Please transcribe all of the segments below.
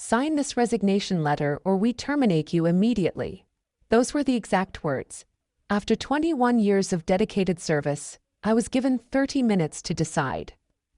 "Sign this resignation letter or we terminate you immediately." Those were the exact words. After 21 years of dedicated service, I was given 30 minutes to decide.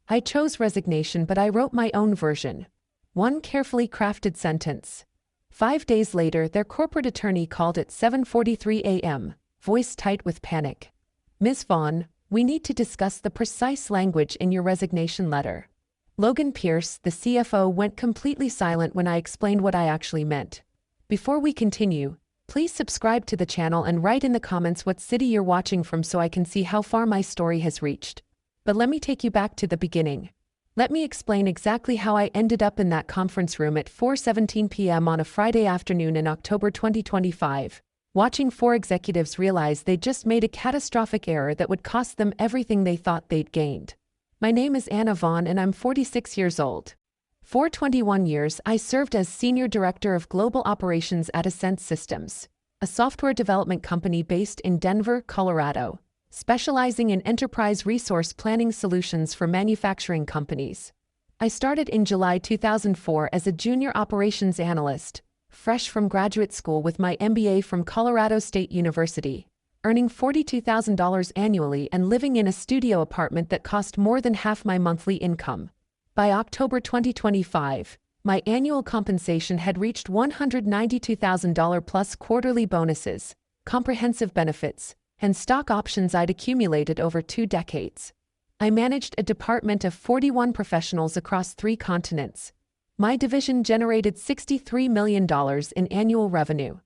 I chose resignation, but I wrote my own version. One carefully crafted sentence. 5 days later, their corporate attorney called at 7:43 a.m., voice tight with panic. "Ms. Vaughn, we need to discuss the precise language in your resignation letter." Logan Pierce, the CFO, went completely silent when I explained what I actually meant. Before we continue, please subscribe to the channel and write in the comments what city you're watching from so I can see how far my story has reached. But let me take you back to the beginning. Let me explain exactly how I ended up in that conference room at 4:17 p.m. on a Friday afternoon in October 2025, watching 4 executives realize they just made a catastrophic error that would cost them everything they thought they'd gained. My name is Anna Vaughn and I'm 46 years old. For 21 years, I served as Senior Director of Global Operations at Ascent Systems, a software development company based in Denver, Colorado, specializing in enterprise resource planning solutions for manufacturing companies. I started in July 2004 as a junior operations analyst, fresh from graduate school with my MBA from Colorado State University, earning $42,000 annually and living in a studio apartment that cost more than half my monthly income. By October 2025, my annual compensation had reached $192,000 plus quarterly bonuses, comprehensive benefits, and stock options I'd accumulated over 2 decades. I managed a department of 41 professionals across 3 continents. My division generated $63 million in annual revenue.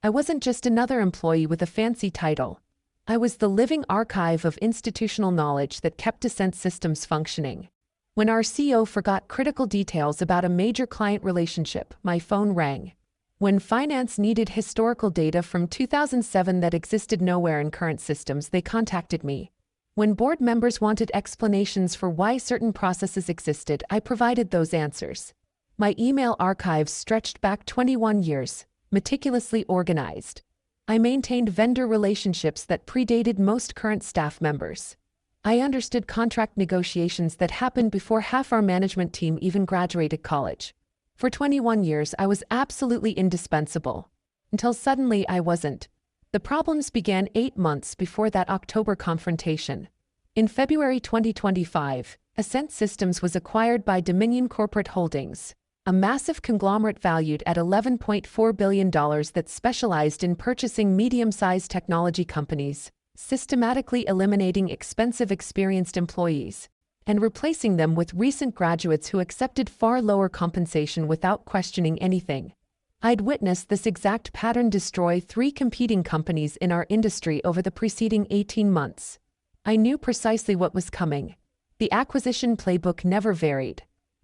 I wasn't just another employee with a fancy title. I was the living archive of institutional knowledge that kept Ascent Systems functioning. When our CEO forgot critical details about a major client relationship, my phone rang. When finance needed historical data from 2007 that existed nowhere in current systems, they contacted me. When board members wanted explanations for why certain processes existed, I provided those answers. My email archives stretched back 21 years, meticulously organized. I maintained vendor relationships that predated most current staff members. I understood contract negotiations that happened before half our management team even graduated college. For 21 years, I was absolutely indispensable. Until suddenly I wasn't. The problems began 8 months before that October confrontation. In February 2025, Ascent Systems was acquired by Dominion Corporate Holdings, a massive conglomerate valued at $11.4 billion that specialized in purchasing medium-sized technology companies, systematically eliminating expensive experienced employees, and replacing them with recent graduates who accepted far lower compensation without questioning anything. I'd witnessed this exact pattern destroy 3 competing companies in our industry over the preceding 18 months. I knew precisely what was coming. The acquisition playbook never varied.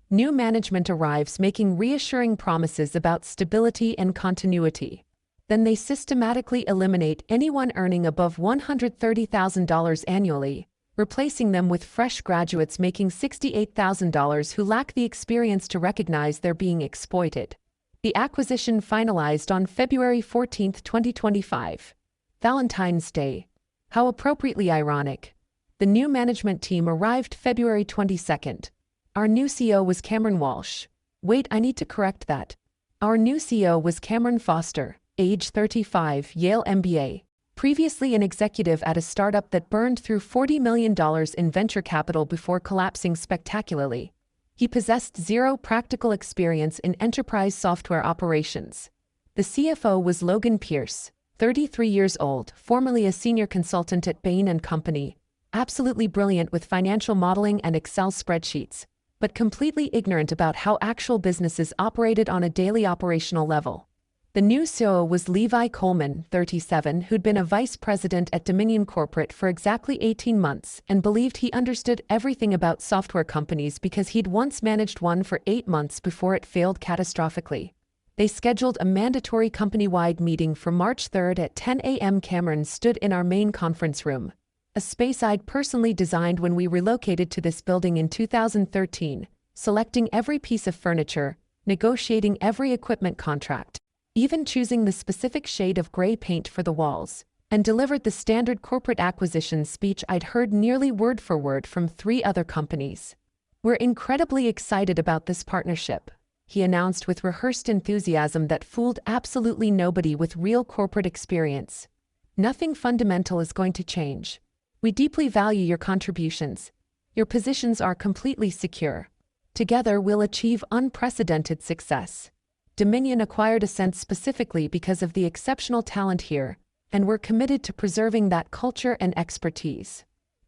New management arrives making reassuring promises about stability and continuity. Then they systematically eliminate anyone earning above $130,000 annually, replacing them with fresh graduates making $68,000 who lack the experience to recognize they're being exploited. The acquisition finalized on February 14, 2025. Valentine's Day. How appropriately ironic. The new management team arrived February 22nd. Our new CEO was Cameron Walsh. Wait, I need to correct that. Our new CEO was Cameron Foster, age 35, Yale MBA. Previously an executive at a startup that burned through $40 million in venture capital before collapsing spectacularly. He possessed 0 practical experience in enterprise software operations. The CFO was Logan Pierce, 33 years old, formerly a senior consultant at Bain & Company, absolutely brilliant with financial modeling and Excel spreadsheets, but completely ignorant about how actual businesses operated on a daily operational level. The new CEO was Levi Coleman, 37, who'd been a vice president at Dominion Corporate for exactly 18 months and believed he understood everything about software companies because he'd once managed one for 8 months before it failed catastrophically. They scheduled a mandatory company-wide meeting for March 3rd at 10 a.m. Cameron stood in our main conference room, a space I'd personally designed when we relocated to this building in 2013, selecting every piece of furniture, negotiating every equipment contract, even choosing the specific shade of gray paint for the walls, and delivered the standard corporate acquisition speech I'd heard nearly word for word from 3 other companies. We're incredibly excited about this partnership. he announced with rehearsed enthusiasm that fooled absolutely nobody with real corporate experience. Nothing fundamental is going to change. We deeply value your contributions. Your positions are completely secure. Together we'll achieve unprecedented success. Dominion acquired Ascent specifically because of the exceptional talent here, and we're committed to preserving that culture and expertise.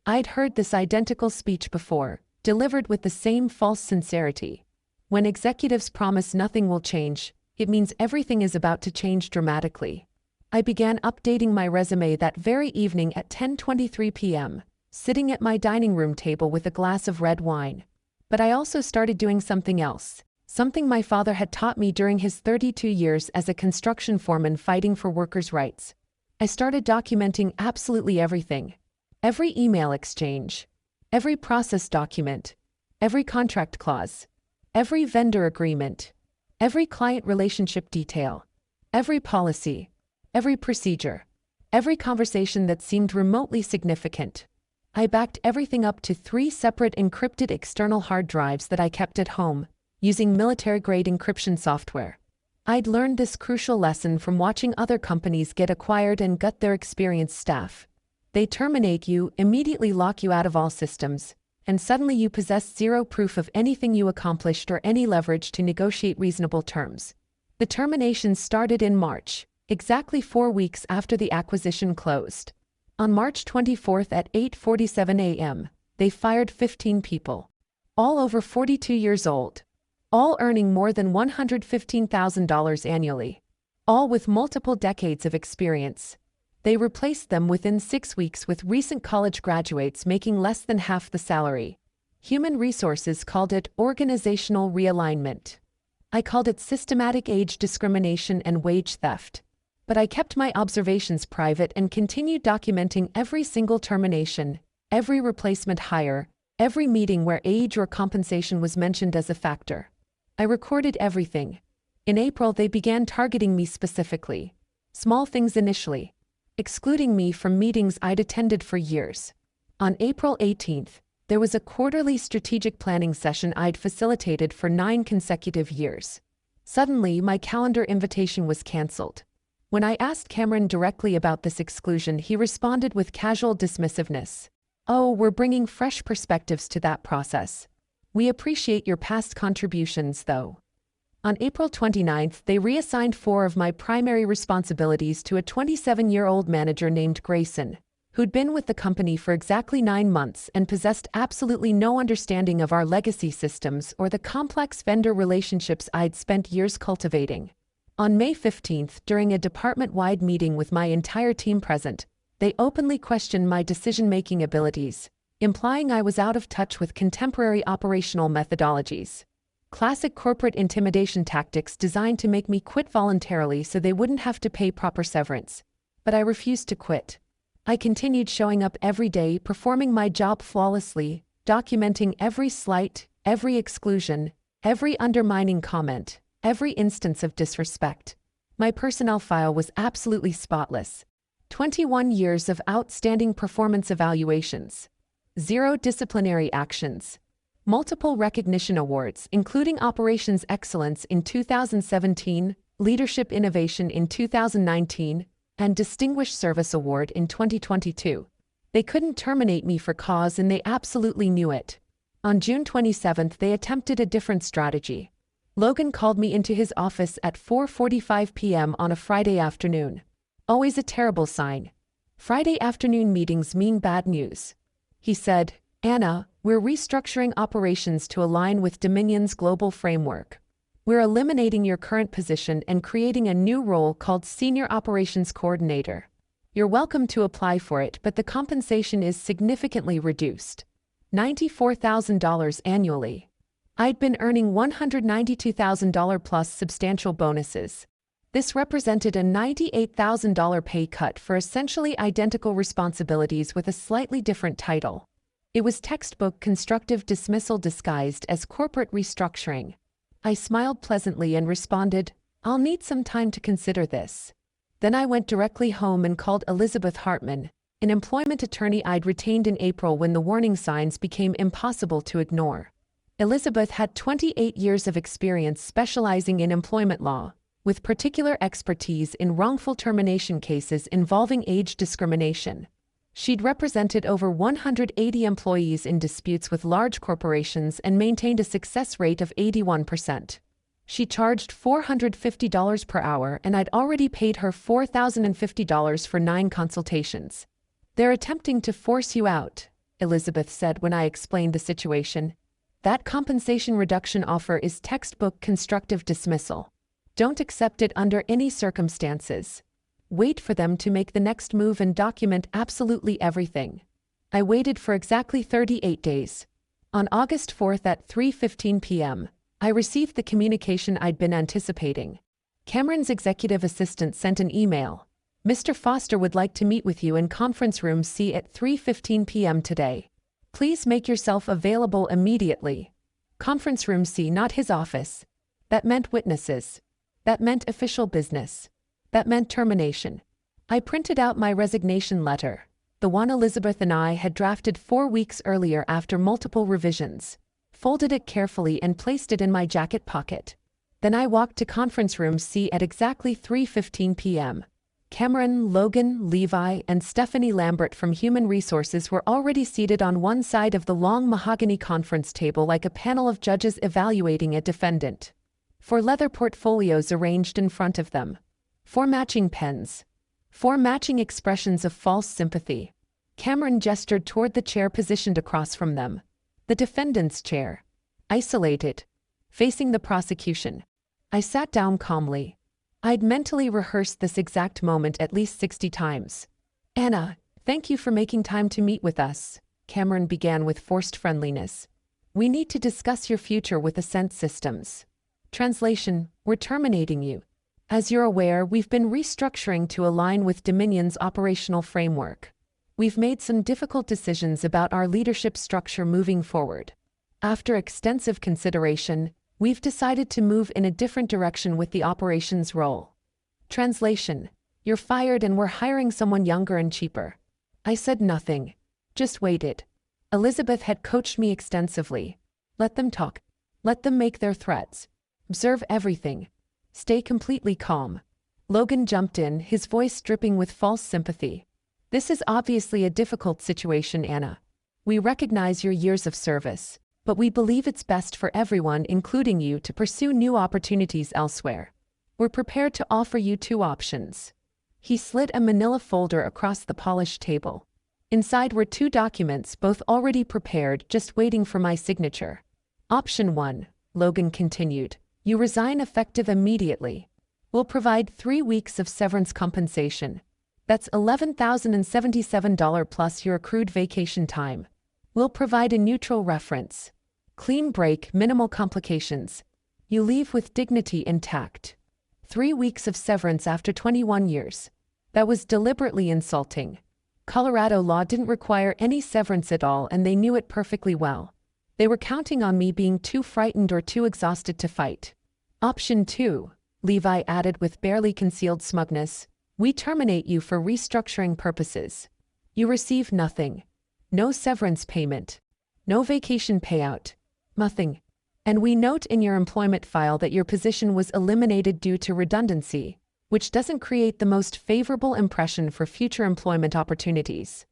I'd heard this identical speech before, delivered with the same false sincerity. When executives promise nothing will change, it means everything is about to change dramatically. I began updating my resume that very evening at 10:23 p.m., sitting at my dining room table with a glass of red wine. But I also started doing something else, something my father had taught me during his 32 years as a construction foreman fighting for workers' rights. I started documenting absolutely everything. Every email exchange, every process document, every contract clause, every vendor agreement, every client relationship detail, every policy, every procedure, every conversation that seemed remotely significant. I backed everything up to 3 separate encrypted external hard drives that I kept at home, using military-grade encryption software. I'd learned this crucial lesson from watching other companies get acquired and gut their experienced staff. They terminate you, immediately lock you out of all systems, and suddenly you possess zero proof of anything you accomplished or any leverage to negotiate reasonable terms. The terminations started in March, exactly 4 weeks after the acquisition closed. On March 24th at 8:47 a.m., they fired 15 people, all over 42 years old, all earning more than $115,000 annually, all with multiple decades of experience. They replaced them within 6 weeks with recent college graduates making less than half the salary. Human Resources called it organizational realignment. I called it systematic age discrimination and wage theft. But I kept my observations private and continued documenting every single termination, every replacement hire, every meeting where age or compensation was mentioned as a factor. I recorded everything. In April, they began targeting me specifically. Small things initially, excluding me from meetings I'd attended for years. On April 18th, there was a quarterly strategic planning session I'd facilitated for 9 consecutive years. Suddenly, my calendar invitation was canceled. When I asked Cameron directly about this exclusion, he responded with casual dismissiveness. "Oh, we're bringing fresh perspectives to that process. We appreciate your past contributions, though." On April 29th, they reassigned 4 of my primary responsibilities to a 27-year-old manager named Grayson, who'd been with the company for exactly 9 months and possessed absolutely no understanding of our legacy systems or the complex vendor relationships I'd spent years cultivating. On May 15th, during a department-wide meeting with my entire team present, they openly questioned my decision-making abilities, implying I was out of touch with contemporary operational methodologies. Classic corporate intimidation tactics designed to make me quit voluntarily so they wouldn't have to pay proper severance. But I refused to quit. I continued showing up every day, performing my job flawlessly, documenting every slight, every exclusion, every undermining comment, every instance of disrespect. My personnel file was absolutely spotless. 21 years of outstanding performance evaluations. 0 disciplinary actions. Multiple recognition awards, including Operations Excellence in 2017, Leadership Innovation in 2019, and Distinguished Service Award in 2022. They couldn't terminate me for cause, and they absolutely knew it. On June 27th, they attempted a different strategy. Logan called me into his office at 4:45 p.m. on a Friday afternoon. Always a terrible sign. Friday afternoon meetings mean bad news. He said, "Anna, we're restructuring operations to align with Dominion's global framework. We're eliminating your current position and creating a new role called Senior Operations Coordinator. You're welcome to apply for it, but the compensation is significantly reduced. $94,000 annually." I'd been earning $192,000 plus substantial bonuses. This represented a $98,000 pay cut for essentially identical responsibilities with a slightly different title. It was textbook constructive dismissal disguised as corporate restructuring. I smiled pleasantly and responded, "I'll need some time to consider this." Then I went directly home and called Elizabeth Hartman, an employment attorney I'd retained in April when the warning signs became impossible to ignore. Elizabeth had 28 years of experience specializing in employment law, with particular expertise in wrongful termination cases involving age discrimination. She'd represented over 180 employees in disputes with large corporations and maintained a success rate of 81%. She charged $450 per hour, and I'd already paid her $4,050 for 9 consultations. "They're attempting to force you out," Elizabeth said when I explained the situation. "That compensation reduction offer is textbook constructive dismissal. Don't accept it under any circumstances. Wait for them to make the next move and document absolutely everything." I waited for exactly 38 days. On August 4th at 3:15 p.m., I received the communication I'd been anticipating. Cameron's executive assistant sent an email. "Mr. Foster would like to meet with you in conference room C at 3:15 p.m. today. Please make yourself available immediately." Conference room C, not his office. That meant witnesses. That meant official business. That meant termination. I printed out my resignation letter, the one Elizabeth and I had drafted 4 weeks earlier after multiple revisions, folded it carefully and placed it in my jacket pocket. Then I walked to conference room C at exactly 3:15 p.m. Cameron, Logan, Levi, and Stephanie Lambert from Human Resources were already seated on one side of the long mahogany conference table like a panel of judges evaluating a defendant. 4 leather portfolios arranged in front of them. 4 matching pens. 4 matching expressions of false sympathy. Cameron gestured toward the chair positioned across from them. The defendant's chair. Isolated. Facing the prosecution. I sat down calmly. I'd mentally rehearsed this exact moment at least 60 times. "Anna, thank you for making time to meet with us," Cameron began with forced friendliness. "We need to discuss your future with Ascent Systems. Translation: We're terminating you. As you're aware, we've been restructuring to align with Dominion's operational framework. We've made some difficult decisions about our leadership structure moving forward. After extensive consideration, we've decided to move in a different direction with the operations role. Translation: You're fired and we're hiring someone younger and cheaper." I said nothing. Just waited. Elizabeth had coached me extensively. Let them talk. Let them make their threats. Observe everything. Stay completely calm. Logan jumped in, his voice dripping with false sympathy. "This is obviously a difficult situation, Anna. We recognize your years of service, but we believe it's best for everyone, including you, to pursue new opportunities elsewhere. We're prepared to offer you 2 options." He slid a manila folder across the polished table. Inside were 2 documents, both already prepared, just waiting for my signature. "Option 1, Logan continued. "You resign effective immediately. We'll provide 3 weeks of severance compensation. That's $11,077 plus your accrued vacation time. We'll provide a neutral reference. Clean break, minimal complications. You leave with dignity intact. 3 weeks of severance after 21 years. That was deliberately insulting. Colorado law didn't require any severance at all, and they knew it perfectly well. They were counting on me being too frightened or too exhausted to fight. Option 2, Levi added with barely concealed smugness. We terminate you for restructuring purposes. You receive nothing. No severance payment. No vacation payout. Nothing. And we note in your employment file that your position was eliminated due to redundancy, which doesn't create the most favorable impression for future employment opportunities."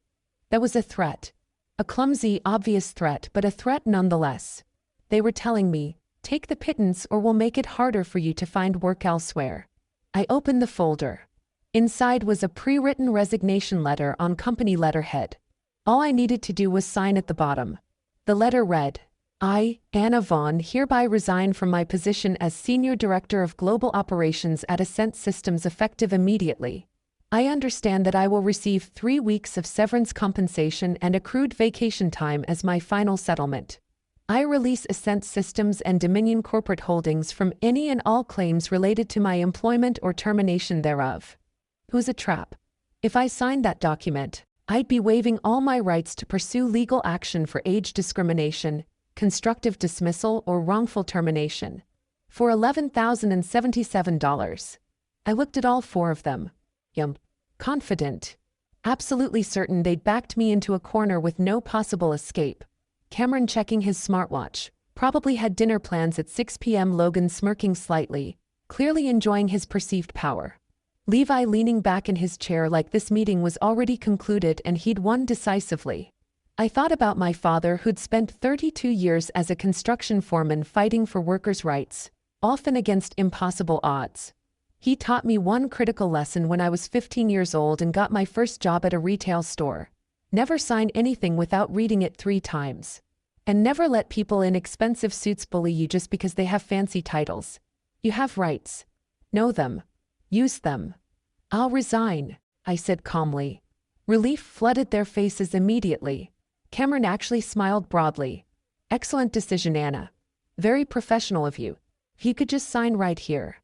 That was a threat. A clumsy, obvious threat, but a threat nonetheless. They were telling me, "Take the pittance or we'll make it harder for you to find work elsewhere." I opened the folder. Inside was a pre-written resignation letter on company letterhead. All I needed to do was sign at the bottom. The letter read, "I, Anna Vaughn, hereby resign from my position as Senior Director of Global Operations at Ascent Systems effective immediately. I understand that I will receive 3 weeks of severance compensation and accrued vacation time as my final settlement. I release Ascent Systems and Dominion Corporate Holdings from any and all claims related to my employment or termination thereof." It was a trap. If I signed that document, I'd be waiving all my rights to pursue legal action for age discrimination, constructive dismissal, or wrongful termination. For $11,077. I looked at all 4 of them. Confident. Absolutely certain they'd backed me into a corner with no possible escape. Cameron checking his smartwatch. Probably had dinner plans at 6 p.m. Logan smirking slightly, clearly enjoying his perceived power. Levi leaning back in his chair like this meeting was already concluded and he'd won decisively. I thought about my father who'd spent 32 years as a construction foreman fighting for workers' rights, often against impossible odds. He taught me one critical lesson when I was 15 years old and got my first job at a retail store. Never sign anything without reading it 3 times. And never let people in expensive suits bully you just because they have fancy titles. You have rights. Know them. Use them. I'll resign, I said calmly. Relief flooded their faces immediately. Cameron actually smiled broadly. Excellent decision, Anna. Very professional of you. If you could just sign right here.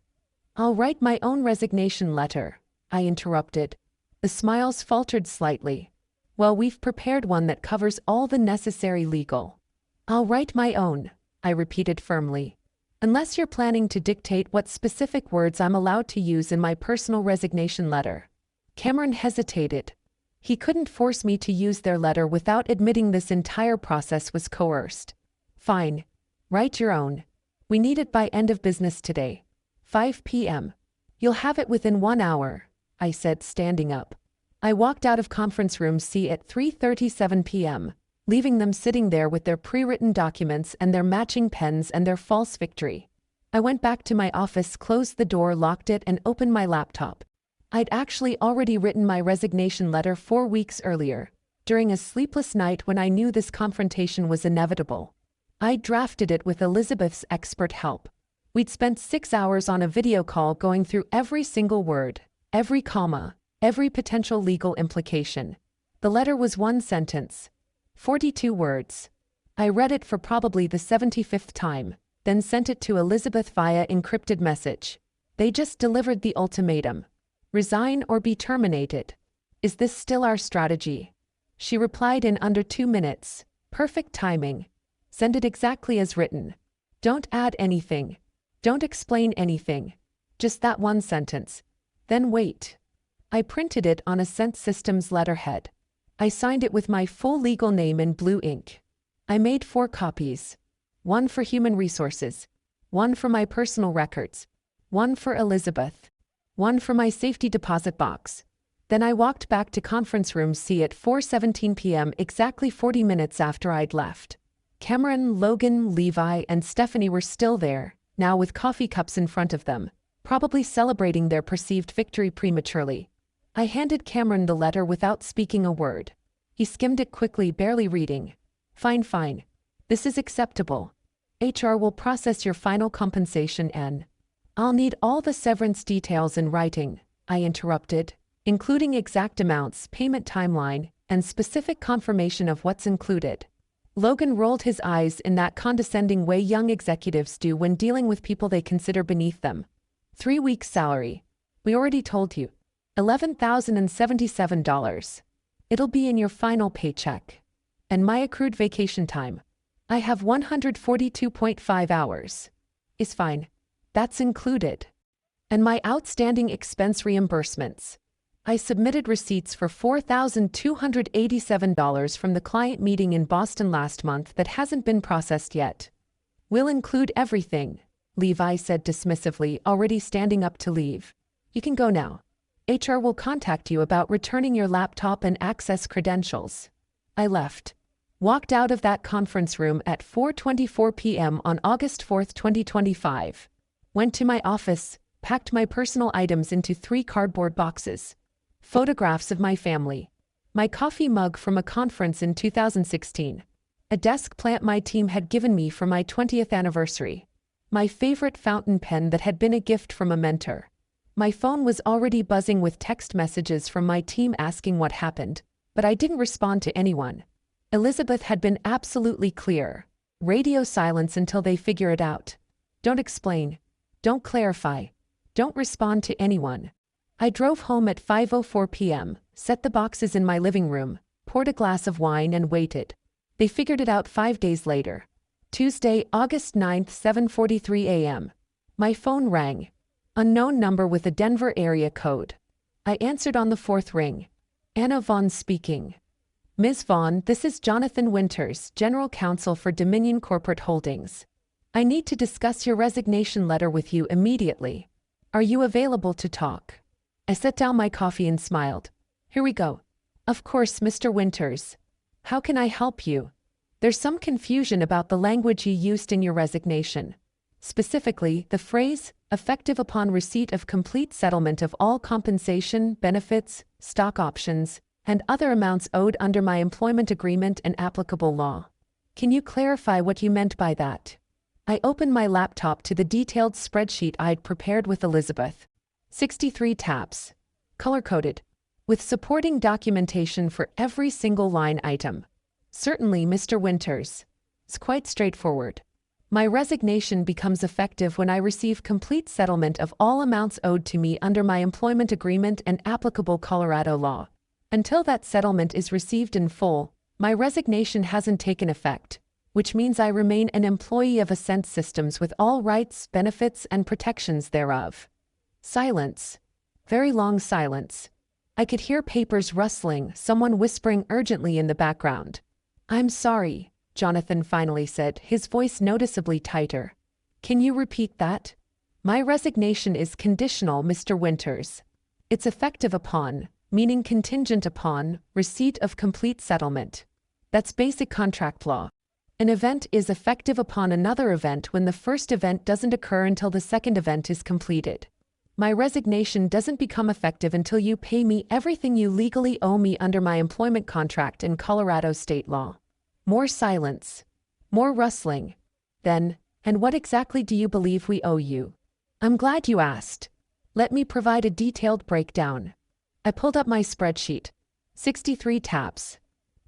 I'll write my own resignation letter, I interrupted. The smiles faltered slightly. Well, we've prepared one that covers all the necessary legal. I'll write my own, I repeated firmly. Unless you're planning to dictate what specific words I'm allowed to use in my personal resignation letter. Cameron hesitated. He couldn't force me to use their letter without admitting this entire process was coerced. Fine. Write your own. We need it by end of business today. 5 p.m. You'll have it within 1 hour, I said, standing up. I walked out of conference room C at 3:37 p.m., leaving them sitting there with their pre-written documents and their matching pens and their false victory. I went back to my office, closed the door, locked it, and opened my laptop. I'd actually already written my resignation letter 4 weeks earlier, during a sleepless night when I knew this confrontation was inevitable. I drafted it with Elizabeth's expert help. We'd spent 6 hours on a video call going through every single word, every comma, every potential legal implication. The letter was 1 sentence. 42 words. I read it for probably the 75th time, then sent it to Elizabeth via encrypted message. They just delivered the ultimatum. Resign or be terminated. Is this still our strategy? She replied in under 2 minutes. Perfect timing. Send it exactly as written. Don't add anything. Don't explain anything. Just that 1 sentence. Then wait. I printed it on a Sent Systems letterhead. I signed it with my full legal name in blue ink. I made 4 copies. 1 for human resources. 1 for my personal records. 1 for Elizabeth. 1 for my safety deposit box. Then I walked back to conference room C at 4:17 p.m., exactly 40 minutes after I'd left. Cameron, Logan, Levi, and Stephanie were still there, now with coffee cups in front of them, probably celebrating their perceived victory prematurely. I handed Cameron the letter without speaking a word. He skimmed it quickly, barely reading. Fine. This is acceptable. HR will process your final compensation and I'll need all the severance details in writing, I interrupted, including exact amounts, payment timeline, and specific confirmation of what's included. Logan rolled his eyes in that condescending way young executives do when dealing with people they consider beneath them. 3 weeks' salary. We already told you. $11,077. It'll be in your final paycheck. And my accrued vacation time. I have 142.5 hours. Is fine. That's included. And my outstanding expense reimbursements. I submitted receipts for $4,287 from the client meeting in Boston last month that hasn't been processed yet. We'll include everything, Levi said dismissively, already standing up to leave. You can go now. HR will contact you about returning your laptop and access credentials. I left. Walked out of that conference room at 4:24 p.m. on August 4, 2025. Went to my office, packed my personal items into 3 cardboard boxes. Photographs of my family. My coffee mug from a conference in 2016. A desk plant my team had given me for my 20th anniversary. My favorite fountain pen that had been a gift from a mentor. My phone was already buzzing with text messages from my team asking what happened, but I didn't respond to anyone. Elizabeth had been absolutely clear. Radio silence until they figure it out. Don't explain. Don't clarify. Don't respond to anyone. I drove home at 5:04 p.m., set the boxes in my living room, poured a glass of wine and waited. They figured it out 5 days later. Tuesday, August 9th, 7:43 a.m. My phone rang. Unknown number with a Denver area code. I answered on the 4th ring. Anna Vaughn speaking. Ms. Vaughn, this is Jonathan Winters, General Counsel for Dominion Corporate Holdings. I need to discuss your resignation letter with you immediately. Are you available to talk? I set down my coffee and smiled. Here we go. Of course, Mr. Winters. How can I help you? There's some confusion about the language you used in your resignation. Specifically, the phrase, effective upon receipt of complete settlement of all compensation, benefits, stock options, and other amounts owed under my employment agreement and applicable law. Can you clarify what you meant by that? I opened my laptop to the detailed spreadsheet I'd prepared with Elizabeth. 63 tabs. Color-coded. With supporting documentation for every single line item. Certainly, Mr. Winters. It's quite straightforward. My resignation becomes effective when I receive complete settlement of all amounts owed to me under my employment agreement and applicable Colorado law. Until that settlement is received in full, my resignation hasn't taken effect, which means I remain an employee of Ascent Systems with all rights, benefits, and protections thereof. Silence. Very long silence. I could hear papers rustling, someone whispering urgently in the background. I'm sorry, Jonathan finally said, his voice noticeably tighter. Can you repeat that? My resignation is conditional, Mr. Winters. It's effective upon, meaning contingent upon, receipt of complete settlement. That's basic contract law. An event is effective upon another event when the first event doesn't occur until the second event is completed. My resignation doesn't become effective until you pay me everything you legally owe me under my employment contract in Colorado state law. More silence. More rustling. Then, and what exactly do you believe we owe you? I'm glad you asked. Let me provide a detailed breakdown. I pulled up my spreadsheet. 63 tabs.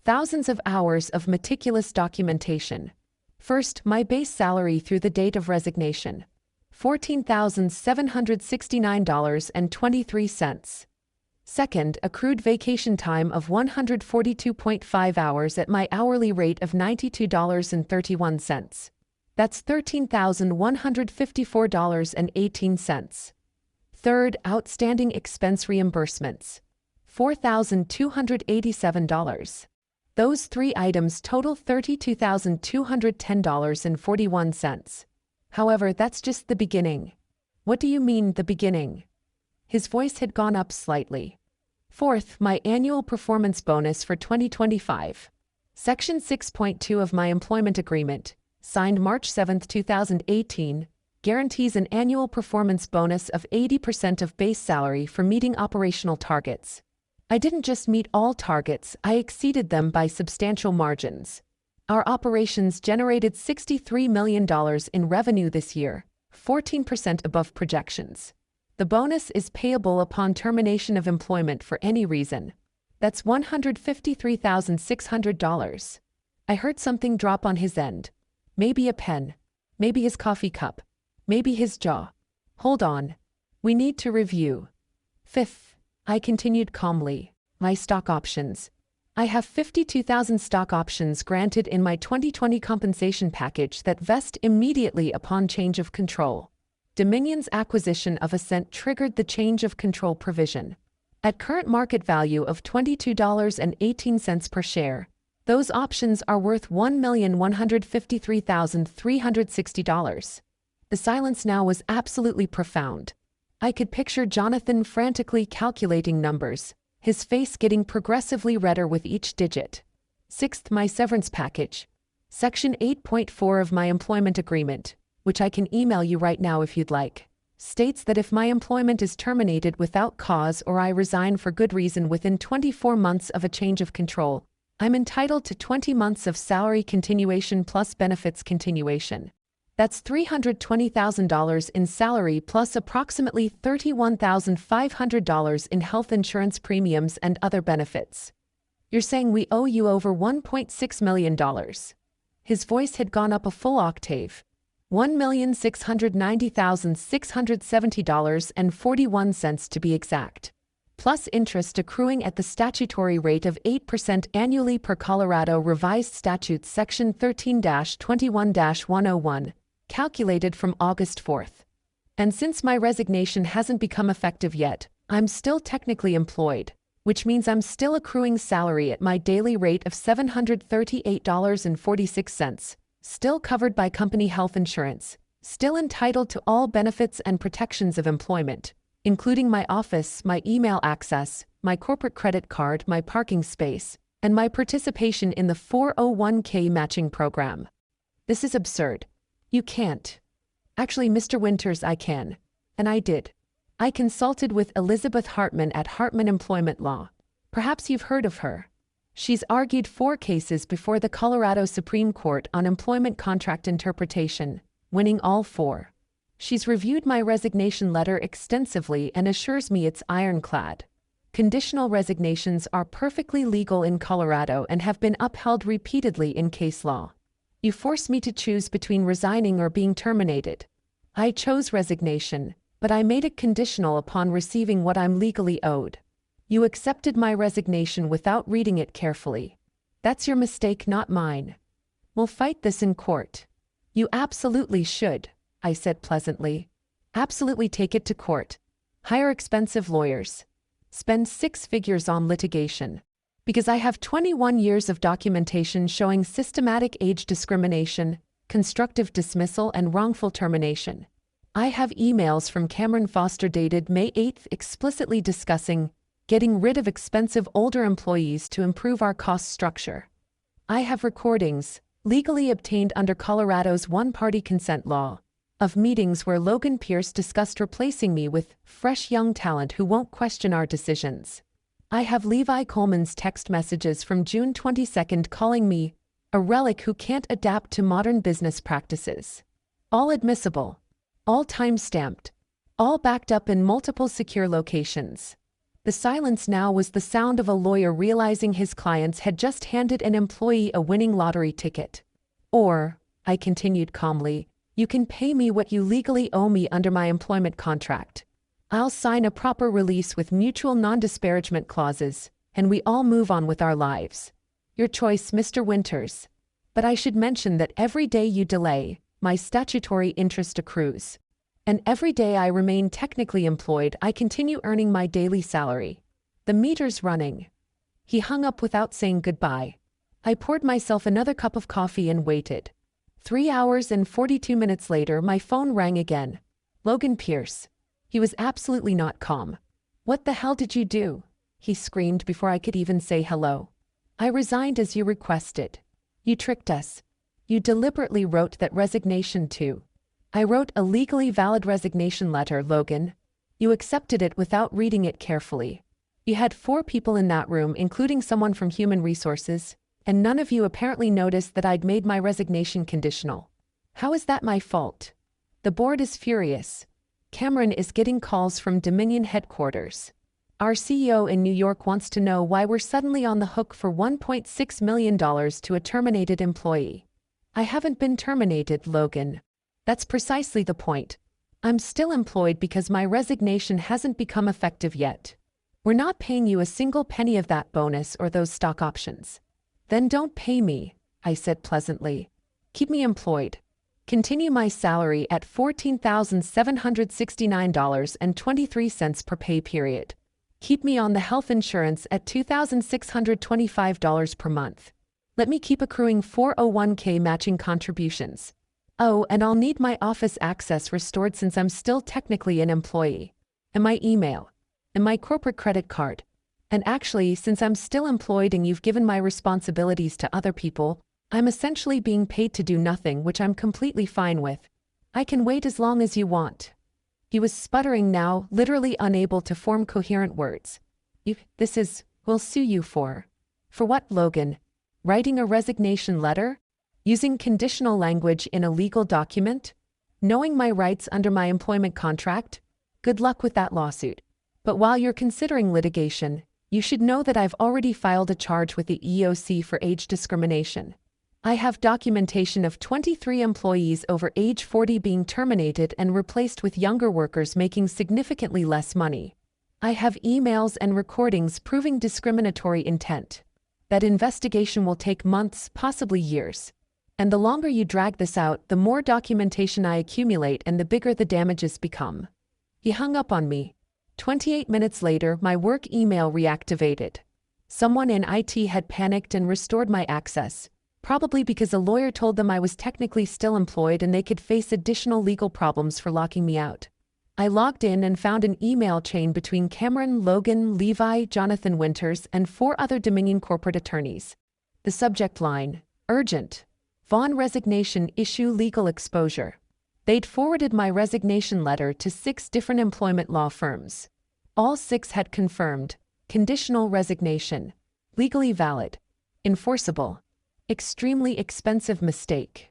Thousands of hours of meticulous documentation. First, my base salary through the date of resignation. $14,769.23. Second, accrued vacation time of 142.5 hours at my hourly rate of $92.31. That's $13,154.18. Third, outstanding expense reimbursements. $4,287. Those three items total $32,210.41. However, that's just the beginning. What do you mean, the beginning? His voice had gone up slightly. Fourth, my annual performance bonus for 2025. Section 6.2 of my employment agreement, signed March 7, 2018, guarantees an annual performance bonus of 80% of base salary for meeting operational targets. I didn't just meet all targets, I exceeded them by substantial margins. Our operations generated $63 million in revenue this year, 14% above projections. The bonus is payable upon termination of employment for any reason. That's $153,600. I heard something drop on his end. Maybe a pen. Maybe his coffee cup. Maybe his jaw. Hold on. We need to review. Fifth, I continued calmly, my stock options. I have 52,000 stock options granted in my 2020 compensation package that vest immediately upon change of control. Dominion's acquisition of Ascent triggered the change of control provision. At current market value of $22.18 per share, those options are worth $1,153,360. The silence now was absolutely profound. I could picture Jonathan frantically calculating numbers, his face getting progressively redder with each digit. Sixth, my severance package. Section 8.4 of my employment agreement, which I can email you right now if you'd like, states that if my employment is terminated without cause or I resign for good reason within 24 months of a change of control, I'm entitled to 20 months of salary continuation plus benefits continuation. That's $320,000 in salary plus approximately $31,500 in health insurance premiums and other benefits. You're saying we owe you over $1.6 million. His voice had gone up a full octave. $1,690,670.41 to be exact. Plus interest accruing at the statutory rate of 8% annually per Colorado Revised Statutes Section 13-21-101, calculated from August 4th. And since my resignation hasn't become effective yet, I'm still technically employed, which means I'm still accruing salary at my daily rate of $738.46, still covered by company health insurance, still entitled to all benefits and protections of employment, including my office, my email access, my corporate credit card, my parking space, and my participation in the 401k matching program. This is absurd. You can't. Actually, Mr. Winters, I can. And I did. I consulted with Elizabeth Hartman at Hartman Employment Law. Perhaps you've heard of her. She's argued 4 cases before the Colorado Supreme Court on employment contract interpretation, winning all 4. She's reviewed my resignation letter extensively and assures me it's ironclad. Conditional resignations are perfectly legal in Colorado and have been upheld repeatedly in case law. You forced me to choose between resigning or being terminated. I chose resignation, but I made it conditional upon receiving what I'm legally owed. You accepted my resignation without reading it carefully. That's your mistake, not mine. We'll fight this in court. You absolutely should, I said pleasantly. Absolutely take it to court. Hire expensive lawyers. Spend 6 figures on litigation. Because I have 21 years of documentation showing systematic age discrimination, constructive dismissal, and wrongful termination. I have emails from Cameron Foster dated May 8th explicitly discussing getting rid of expensive older employees to improve our cost structure. I have recordings, legally obtained under Colorado's one-party consent law, of meetings where Logan Pierce discussed replacing me with fresh young talent who won't question our decisions. I have Levi Coleman's text messages from June 22nd calling me a relic who can't adapt to modern business practices. All admissible, all time-stamped, all backed up in multiple secure locations. The silence now was the sound of a lawyer realizing his clients had just handed an employee a winning lottery ticket. Or, I continued calmly, you can pay me what you legally owe me under my employment contract. I'll sign a proper release with mutual non-disparagement clauses, and we all move on with our lives. Your choice, Mr. Winters. But I should mention that every day you delay, my statutory interest accrues. And every day I remain technically employed, I continue earning my daily salary. The meter's running. He hung up without saying goodbye. I poured myself another cup of coffee and waited. 3 hours and 42 minutes later, my phone rang again. Logan Pierce. He was absolutely not calm. What the hell did you do? He screamed before I could even say hello. I resigned as you requested. You tricked us. You deliberately wrote that resignation too. I wrote a legally valid resignation letter, Logan. You accepted it without reading it carefully. You had 4 people in that room, including someone from Human Resources, and none of you apparently noticed that I'd made my resignation conditional. How is that my fault? The board is furious. Cameron is getting calls from Dominion headquarters. Our CEO in New York wants to know why we're suddenly on the hook for $1.6 million to a terminated employee. I haven't been terminated, Logan. That's precisely the point. I'm still employed because my resignation hasn't become effective yet. We're not paying you a single penny of that bonus or those stock options. Then don't pay me, I said pleasantly. Keep me employed. Continue my salary at $14,769.23 per pay period. Keep me on the health insurance at $2,625 per month. Let me keep accruing 401k matching contributions. Oh, and I'll need my office access restored since I'm still technically an employee. And my email. And my corporate credit card. And actually, since I'm still employed and you've given my responsibilities to other people, I'm essentially being paid to do nothing, which I'm completely fine with. I can wait as long as you want. He was sputtering now, literally unable to form coherent words. We'll sue you for. For what, Logan? Writing a resignation letter? Using conditional language in a legal document? Knowing my rights under my employment contract? Good luck with that lawsuit. But while you're considering litigation, you should know that I've already filed a charge with the EOC for age discrimination. I have documentation of 23 employees over age 40 being terminated and replaced with younger workers making significantly less money. I have emails and recordings proving discriminatory intent. That investigation will take months, possibly years. And the longer you drag this out, the more documentation I accumulate and the bigger the damages become. He hung up on me. 28 minutes later, my work email reactivated. Someone in IT had panicked and restored my access, Probably because a lawyer told them I was technically still employed and they could face additional legal problems for locking me out. I logged in and found an email chain between Cameron, Logan, Levi, Jonathan Winters, and 4 other Dominion corporate attorneys. The subject line: urgent. Vaughn resignation issue legal exposure. They'd forwarded my resignation letter to 6 different employment law firms. All 6 had confirmed: conditional resignation, legally valid, enforceable, extremely expensive mistake.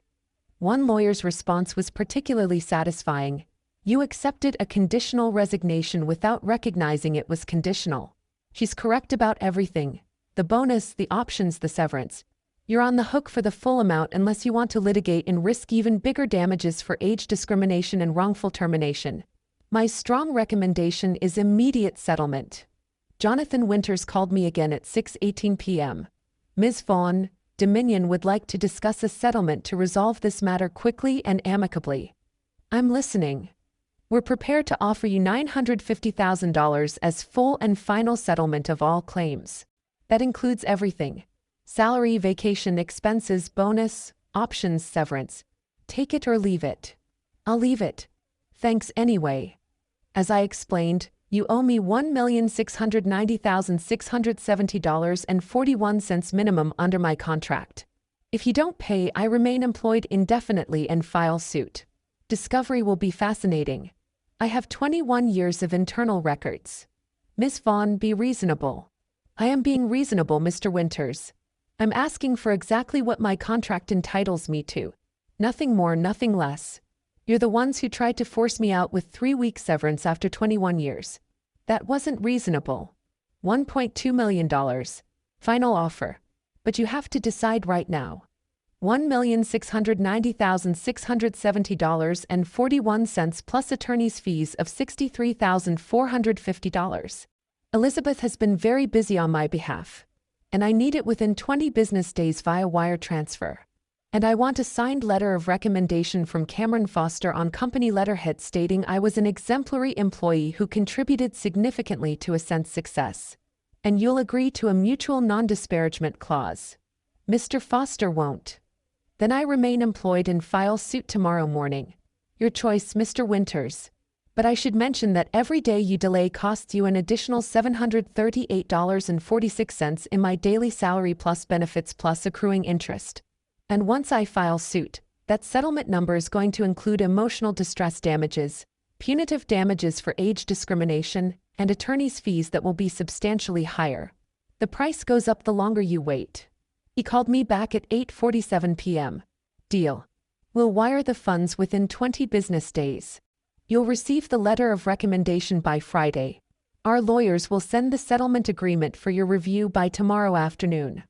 One lawyer's response was particularly satisfying: you accepted a conditional resignation without recognizing it was conditional. She's correct about everything: the bonus, the options, the severance. You're on the hook for the full amount unless you want to litigate and risk even bigger damages for age discrimination and wrongful termination. My strong recommendation is immediate settlement. Jonathan Winters called me again at 6:18 p.m. Ms. Vaughn, Dominion would like to discuss a settlement to resolve this matter quickly and amicably. I'm listening. We're prepared to offer you $950,000 as full and final settlement of all claims. That includes everything: salary, vacation, expenses, bonus, options, severance. Take it or leave it. I'll leave it. Thanks anyway. As I explained, you owe me $1,690,670.41 minimum under my contract. If you don't pay, I remain employed indefinitely and file suit. Discovery will be fascinating. I have 21 years of internal records. Miss Vaughn, be reasonable. I am being reasonable, Mr. Winters. I'm asking for exactly what my contract entitles me to. Nothing more, nothing less. You're the ones who tried to force me out with 3-week severance after 21 years. That wasn't reasonable. $1.2 million. Final offer. But you have to decide right now. $1,690,670.41 plus attorney's fees of $63,450. Elizabeth has been very busy on my behalf, and I need it within 20 business days via wire transfer. And I want a signed letter of recommendation from Cameron Foster on company letterhead stating I was an exemplary employee who contributed significantly to Ascent's success. And you'll agree to a mutual non-disparagement clause. Mr. Foster won't. Then I remain employed and file suit tomorrow morning. Your choice, Mr. Winters. But I should mention that every day you delay costs you an additional $738.46 in my daily salary plus benefits plus accruing interest. And once I file suit, that settlement number is going to include emotional distress damages, punitive damages for age discrimination, and attorney's fees that will be substantially higher. The price goes up the longer you wait. He called me back at 8:47 p.m. Deal. We'll wire the funds within 20 business days. You'll receive the letter of recommendation by Friday. Our lawyers will send the settlement agreement for your review by tomorrow afternoon.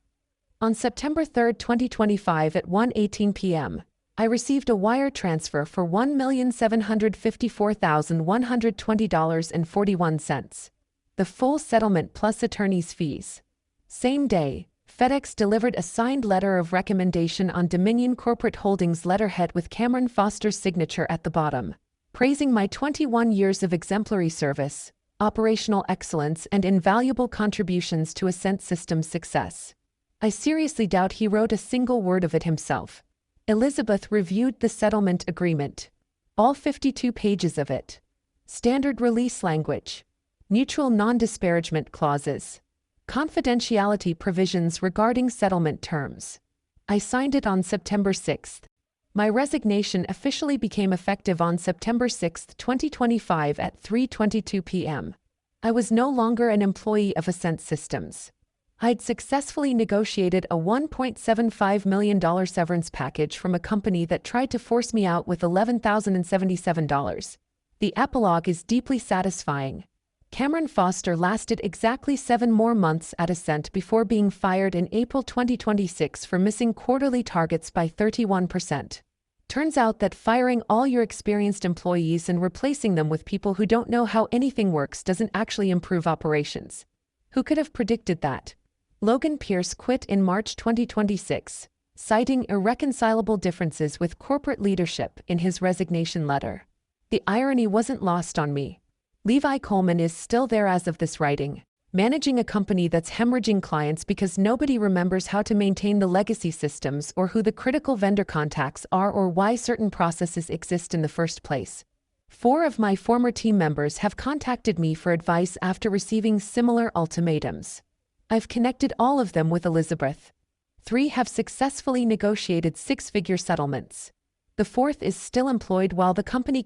On September 3, 2025 at 1:18 p.m., I received a wire transfer for $1,754,120.41. The full settlement plus attorney's fees. Same day, FedEx delivered a signed letter of recommendation on Dominion Corporate Holdings letterhead with Cameron Foster's signature at the bottom, praising my 21 years of exemplary service, operational excellence, and invaluable contributions to Ascent Systems' success. I seriously doubt he wrote a single word of it himself. Elizabeth reviewed the settlement agreement. All 52 pages of it. Standard release language. Mutual non-disparagement clauses. Confidentiality provisions regarding settlement terms. I signed it on September 6th. My resignation officially became effective on September 6, 2025 at 3:22 p.m. I was no longer an employee of Ascent Systems. I'd successfully negotiated a $1.75 million severance package from a company that tried to force me out with $11,077. The epilogue is deeply satisfying. Cameron Foster lasted exactly 7 more months at Ascent before being fired in April 2026 for missing quarterly targets by 31%. Turns out that firing all your experienced employees and replacing them with people who don't know how anything works doesn't actually improve operations. Who could have predicted that? Logan Pierce quit in March 2026, citing irreconcilable differences with corporate leadership in his resignation letter. The irony wasn't lost on me. Levi Coleman is still there as of this writing, Managing a company that's hemorrhaging clients because nobody remembers how to maintain the legacy systems or who the critical vendor contacts are or why certain processes exist in the first place. 4 of my former team members have contacted me for advice after receiving similar ultimatums. I've connected all of them with Elizabeth. 3 have successfully negotiated 6-figure settlements. The 4th is still employed while the company